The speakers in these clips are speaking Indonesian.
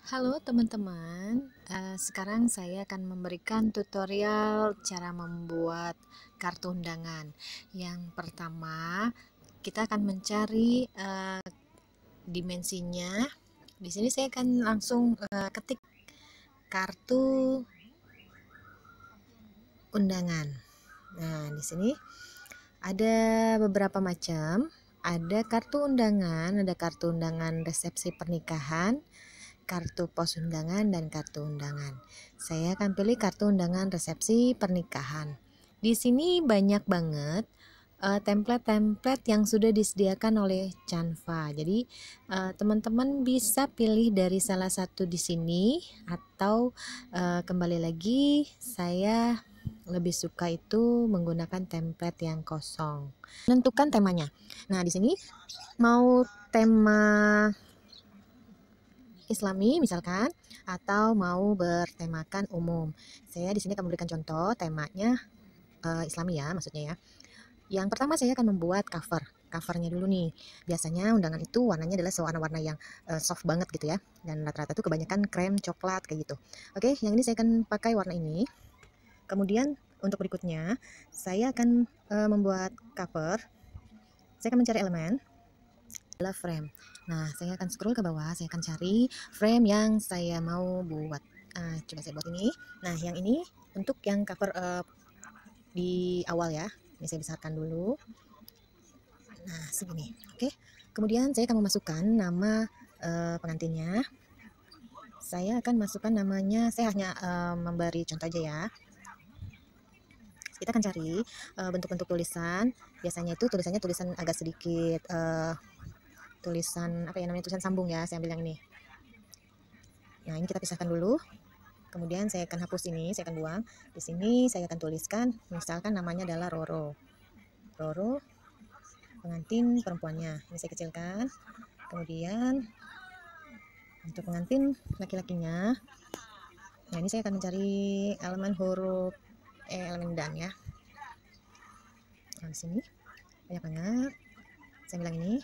Halo teman-teman, sekarang saya akan memberikan tutorial cara membuat kartu undangan. Yang pertama, kita akan mencari dimensinya. Di sini saya akan langsung ketik kartu undangan. Nah, di sini ada beberapa macam. Ada kartu undangan, ada kartu undangan resepsi pernikahan, kartu pos undangan, dan kartu undangan. Saya akan pilih kartu undangan resepsi pernikahan. Di sini banyak banget template-template yang sudah disediakan oleh Canva. Jadi teman-teman bisa pilih dari salah satu di sini atau kembali lagi saya lebih suka itu menggunakan template yang kosong. Menentukan temanya. Nah, di sini mau tema Islami misalkan, atau mau bertemakan umum. Saya di sini akan memberikan contoh temanya Islami ya, maksudnya ya. Yang pertama saya akan membuat covernya dulu nih. Biasanya undangan itu warnanya adalah warna-warna yang soft banget gitu ya, dan rata-rata itu kebanyakan krem coklat kayak gitu. Oke, yang ini saya akan pakai warna ini. Kemudian untuk berikutnya saya akan membuat cover. Saya akan mencari elemen adalah frame. Nah, saya akan scroll ke bawah, saya akan cari frame yang saya mau buat. Coba saya buat ini. Nah, yang ini untuk yang cover di awal ya. Ini saya besarkan dulu. Nah, segini. Oke. Kemudian saya akan memasukkan nama pengantinnya. Saya akan masukkan namanya, saya hanya memberi contoh aja ya. Kita akan cari bentuk-bentuk tulisan. Biasanya itu tulisannya tulisan agak sedikit tulisan apa ya namanya, tulisan sambung ya. Saya ambil yang ini. Nah, ini kita pisahkan dulu. Kemudian saya akan hapus ini, saya akan buang. Di sini saya akan tuliskan, misalkan namanya adalah Roro. Roro, pengantin perempuannya. Ini saya kecilkan. Kemudian untuk pengantin laki-lakinya, nah ini saya akan mencari elemen huruf elemen dan ya. Nah, di sini banyak banget. Saya bilang ini.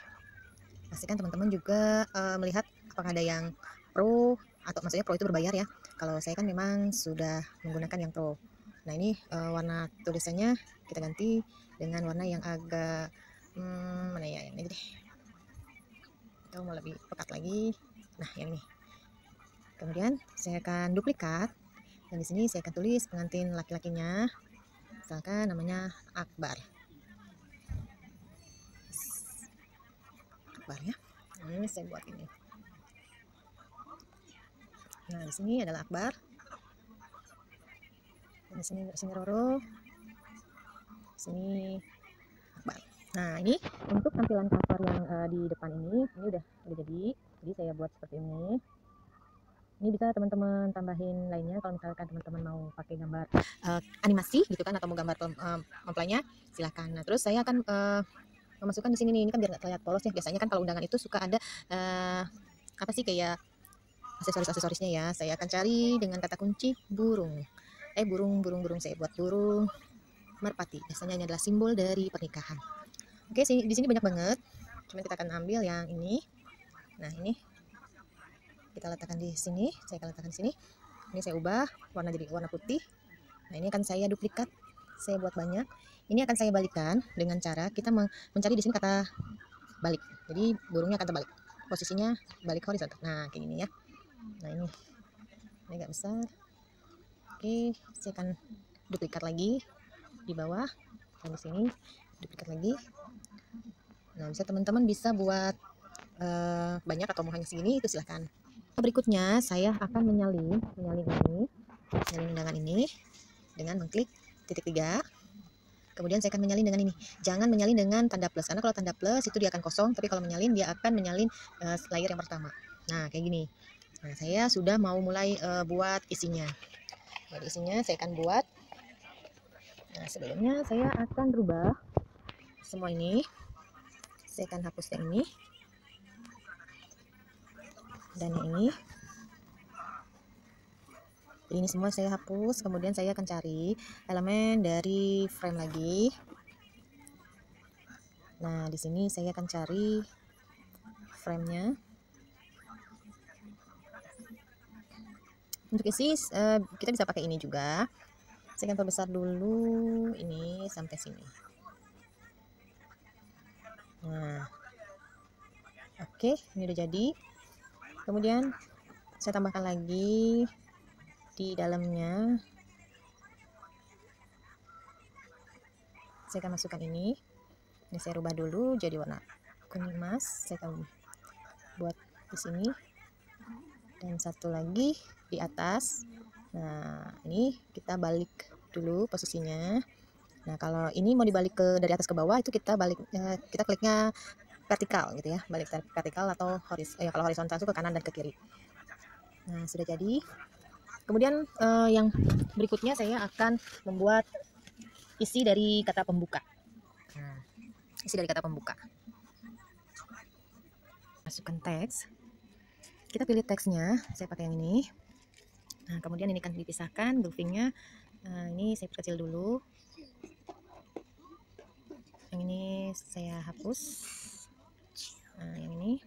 Pastikan teman-teman juga melihat apakah ada yang pro, atau maksudnya pro itu berbayar ya. Kalau saya kan memang sudah menggunakan yang pro. Nah, ini warna tulisannya kita ganti dengan warna yang agak mana ya, yang ini deh. Atau mau lebih pekat lagi. Nah, yang ini. Kemudian saya akan duplikat, dan di sini saya akan tulis pengantin laki-lakinya. Misalkan namanya Akbar. Akbar ya. Nah, ini saya buat ini. Nah, di sini adalah Akbar. Di sini Roro. Di sini Akbar. Nah, ini untuk tampilan cover yang di depan ini udah jadi. Jadi saya buat seperti ini. Ini bisa teman-teman tambahin lainnya kalau misalkan teman-teman mau pakai gambar animasi gitu kan, atau mau gambar mempelainya silahkan. Nah, terus saya akan memasukkan di sini nih, ini kan biar nggak terlihat polos ya. Biasanya kan kalau undangan itu suka ada apa sih, kayak aksesoris-aksesorisnya ya. Saya akan cari dengan kata kunci burung. Burung. Saya buat burung merpati. Biasanya ini adalah simbol dari pernikahan. Oke, di sini banyak banget. Cuma kita akan ambil yang ini. Nah, ini kita letakkan di sini. Saya akan letakkan di sini. Ini saya ubah warna jadi warna putih. Nah, ini akan saya duplikat. Saya buat banyak. Ini akan saya balikkan dengan cara kita mencari di sini kata balik. Jadi burungnya akan terbalik. Posisinya balik horizontal. Nah, kayak gini ya. Nah, ini agak besar. Oke, saya akan duplikat lagi di bawah. Dan di sini duplikat lagi. Nah, bisa teman-teman bisa buat banyak atau mau hanya segini, itu silahkan. Berikutnya saya akan menyalin undangan ini dengan mengklik titik 3. Kemudian saya akan menyalin dengan ini. Jangan menyalin dengan tanda plus, karena kalau tanda plus itu dia akan kosong, tapi kalau menyalin dia akan menyalin layer yang pertama. Nah, kayak gini. Nah, saya sudah mau mulai buat isinya. Jadi isinya saya akan buat. Nah, sebelumnya saya akan rubah semua ini. Saya akan hapus yang ini dan yang ini. Jadi ini semua saya hapus. Kemudian saya akan cari elemen dari frame lagi. Nah, di sini saya akan cari frame-nya. Untuk isi kita bisa pakai ini juga. Saya akan perbesar dulu ini sampai sini. Nah, oke, ini udah jadi. Kemudian saya tambahkan lagi di dalamnya. Saya akan masukkan ini. Ini saya rubah dulu jadi warna kuning emas. Saya akan buat di sini dan satu lagi di atas. Nah, ini kita balik dulu posisinya. Nah, kalau ini mau dibalik dari atas ke bawah itu kita balik, kita kliknya vertikal gitu ya, balik vertikal atau kalau horizontal itu ke kanan dan ke kiri. Nah, sudah jadi. Kemudian yang berikutnya saya akan membuat isi dari kata pembuka. Nah, isi dari kata pembuka. Masukkan teks. Kita pilih teksnya, saya pakai yang ini. Nah, kemudian ini kan dipisahkan groupingnya. Ini saya perkecil dulu. Yang ini saya hapus. Nah, yang ini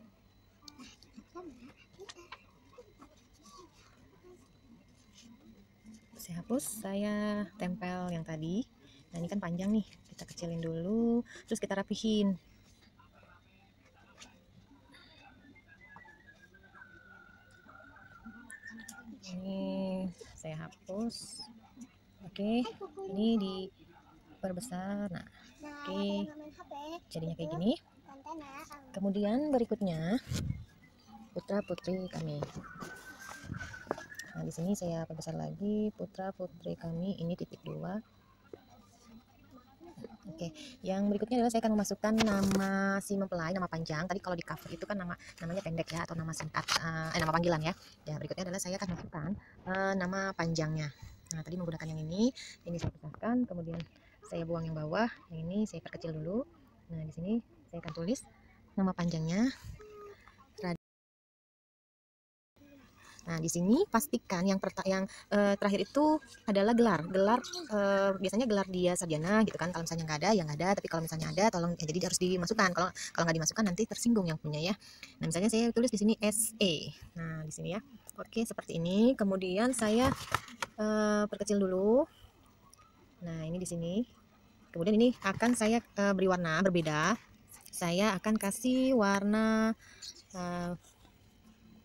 saya hapus, saya tempel yang tadi. Nah, ini kan panjang nih, kita kecilin dulu, terus kita rapihin. Ini saya hapus. Oke, ini diperbesar. Nah, oke, jadinya kayak gini. Kemudian berikutnya putra putri kami. Nah, di sini saya perbesar lagi, putra putri kami, ini titik 2. Oke, yang berikutnya adalah saya akan memasukkan nama si mempelai, nama panjang. Tadi kalau di cover itu kan namanya pendek ya, atau nama singkat, nama panggilan ya. Ya, berikutnya adalah saya akan masukkan nama panjangnya. Nah, tadi menggunakan yang ini saya pisahkan, kemudian saya buang yang bawah, yang ini saya perkecil dulu. Nah, di sini saya akan tulis nama panjangnya. Nah, di sini pastikan yang terakhir itu adalah gelar. Biasanya gelar dia sarjana gitu kan. Kalau misalnya nggak ada, ya nggak ada. Tapi kalau misalnya ada, tolong ya, jadi harus dimasukkan. Kalau nggak dimasukkan nanti tersinggung yang punya ya. Nah, misalnya saya tulis di sini SE. Nah, di sini ya. Oke, seperti ini. Kemudian saya perkecil dulu. Nah, ini di sini. Kemudian ini akan saya beri warna berbeda. Saya akan kasih warna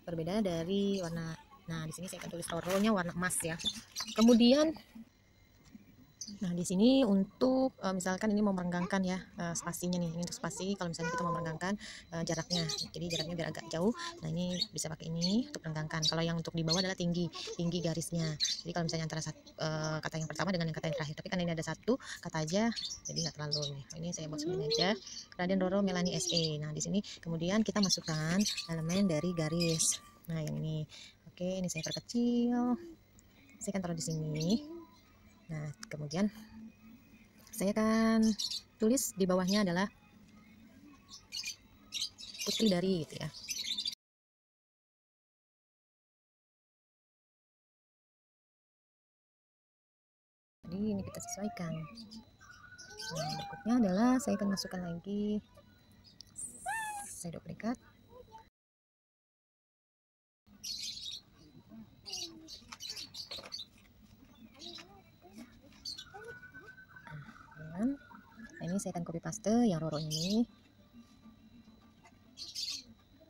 berbeda dari warna. Nah, di sini saya akan tulis roronya warna emas ya. Kemudian nah di sini untuk misalkan ini mau merenggangkan ya spasinya nih. Ini untuk spasi kalau misalnya kita mau merenggangkan jaraknya. Jadi jaraknya biar agak jauh. Nah, ini bisa pakai ini untuk merenggangkan. Kalau yang untuk di bawah adalah tinggi garisnya. Jadi kalau misalnya antara kata yang pertama dengan yang kata yang terakhir. Tapi kan ini ada satu kata aja, jadi nggak terlalu nih. Ini saya buat segini aja. Raden Roro Melani SE. Nah, di sini kemudian kita masukkan elemen dari garis. Nah, yang ini. Oke, ini saya perkecil. Saya akan taruh di sini. Nah, kemudian saya akan tulis di bawahnya adalah putri dari gitu ya. Jadi ini kita sesuaikan. Nah, berikutnya adalah saya akan masukkan lagi, saya duplikat. Nah, ini saya akan copy paste yang Roro ini.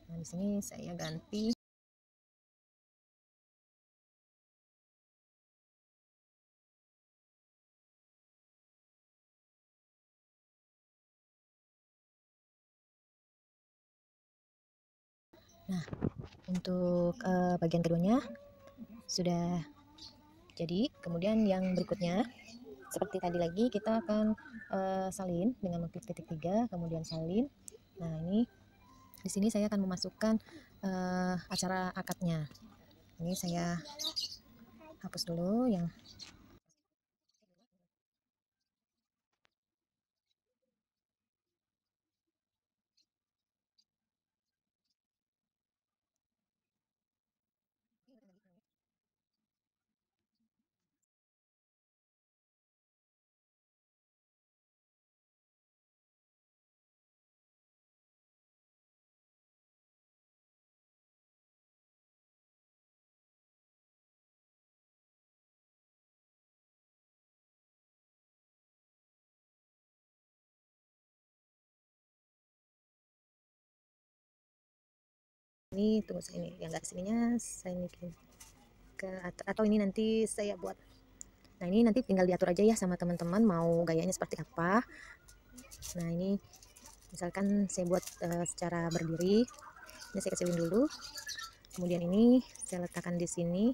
Nah, di sini saya ganti nah untuk bagian keduanya sudah jadi. Kemudian yang berikutnya seperti tadi lagi kita akan salin dengan mengklik titik 3 kemudian salin. Nah, ini di sini saya akan memasukkan acara akadnya. Ini saya hapus dulu yang Ini tunggu, saya ini yang garis ininya saya bikin ke atau ini nanti saya buat. Nah, ini nanti tinggal diatur aja ya sama teman-teman mau gayanya seperti apa. Nah, ini misalkan saya buat secara berdiri. Ini saya kecilin dulu. Kemudian ini saya letakkan di sini.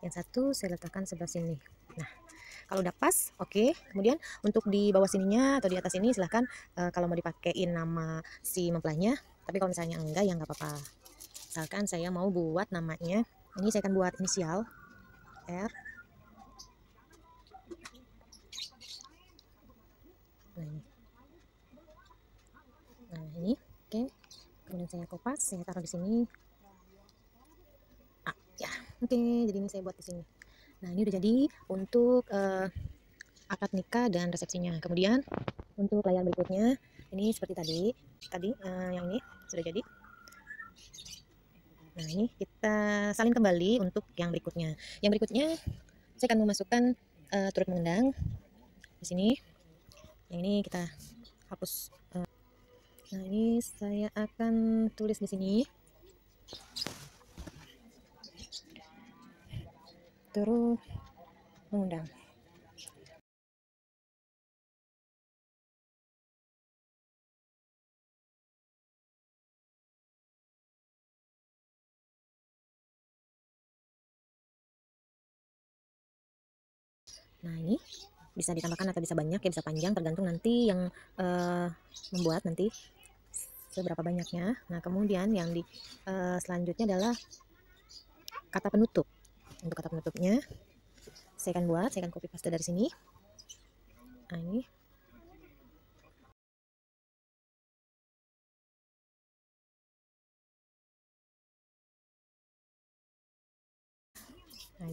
Yang satu saya letakkan sebelah sini. Nah, kalau udah pas, oke. Kemudian untuk di bawah sininya atau di atas ini silahkan kalau mau dipakein nama si mempelainya. Tapi kalau misalnya enggak ya nggak apa-apa. Misalkan saya mau buat namanya, ini saya akan buat inisial R. Nah ini, oke. Kemudian saya kopas, saya taruh di sini. Ya, oke. Jadi ini saya buat di sini. Nah, ini udah jadi untuk akad nikah dan resepsinya. Kemudian untuk layar berikutnya, ini seperti tadi yang ini sudah jadi. Nah, ini kita salin kembali untuk yang berikutnya. Yang berikutnya saya akan memasukkan turut mengundang di sini. Yang ini kita hapus. Nah, ini saya akan tulis di sini. Turut mengundang. Nah, ini bisa ditambahkan atau bisa banyak ya, bisa panjang, tergantung nanti yang membuat nanti seberapa banyaknya. Nah, kemudian yang di selanjutnya adalah kata penutup. Untuk kata penutupnya saya akan copy paste dari sini. Nah, ini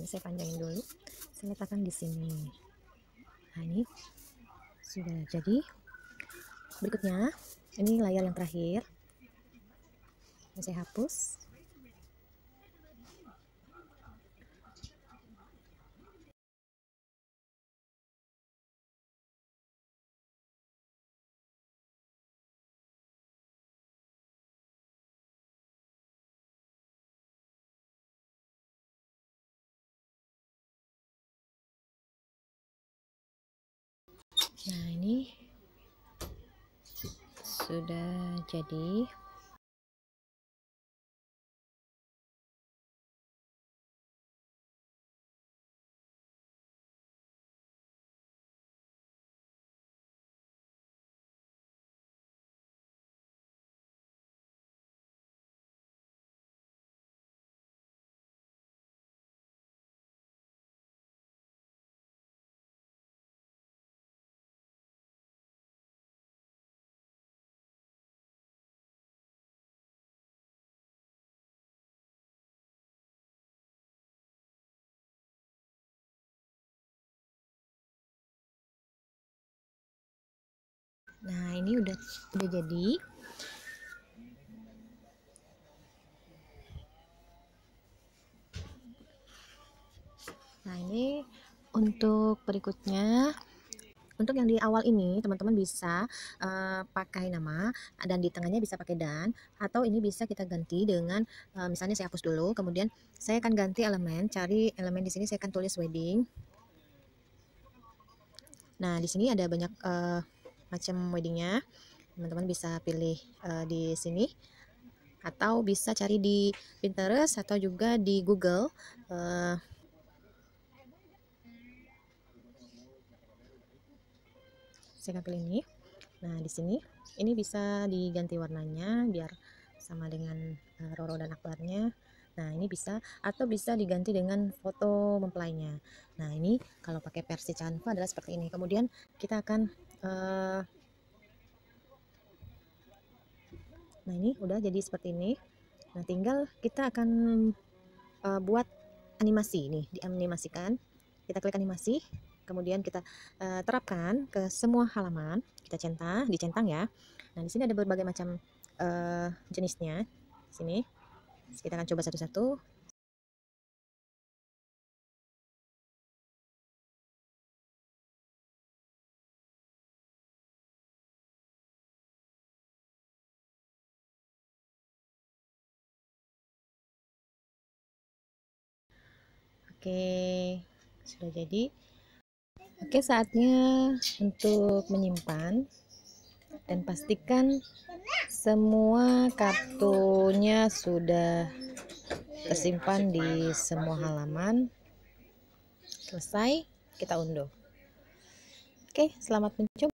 saya panjangin dulu, saya letakkan di sini. Nah, ini sudah jadi. Berikutnya ini layar yang terakhir, ini saya hapus. Nah, ini sudah jadi. Nah, ini udah jadi. Nah, ini untuk berikutnya. Untuk yang di awal ini teman-teman bisa pakai nama dan di tengahnya bisa pakai dan, atau ini bisa kita ganti dengan misalnya saya hapus dulu, kemudian saya akan ganti elemen, cari elemen di sini, saya akan tulis wedding. Nah, di sini ada banyak macam weddingnya, teman-teman bisa pilih di sini, atau bisa cari di Pinterest atau juga di Google. Saya akan pilih ini. Nah, di sini ini bisa diganti warnanya biar sama dengan Roro dan Akbarnya. Nah, ini bisa, atau bisa diganti dengan foto mempelainya. Nah, ini kalau pakai versi Canva adalah seperti ini. Kemudian kita akan nah, ini udah jadi seperti ini. Nah, tinggal kita akan buat animasi nih, dianimasikan. Kita klik animasi, kemudian kita terapkan ke semua halaman. Kita dicentang ya. Nah, di sini ada berbagai macam jenisnya. Sini kita akan coba satu-satu. Oke, sudah jadi. Oke, saatnya untuk menyimpan dan pastikan semua kartunya sudah tersimpan di semua halaman. Selesai, kita unduh. Oke, selamat mencoba.